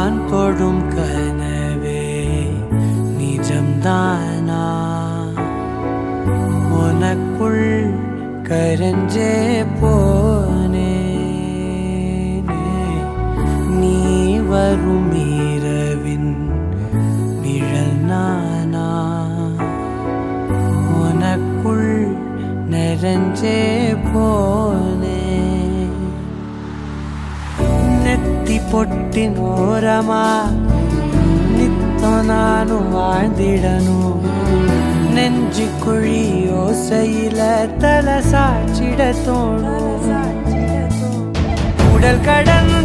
நான் தொடும் கனவே நிஜம்தானா உனக்குள் கரஞ்சே போனே நீ வரும் இரவின் நிழல் நானா உனக்குள் நிறைஞ்சே போனே நெத்தி பொட்டின் ஓரமா நித்தம் நானும் வாழ்ந்திடணும் நெஞ்சு குழி ஓசையில தலை சாச்சிட தோணும் உடல் கடந்த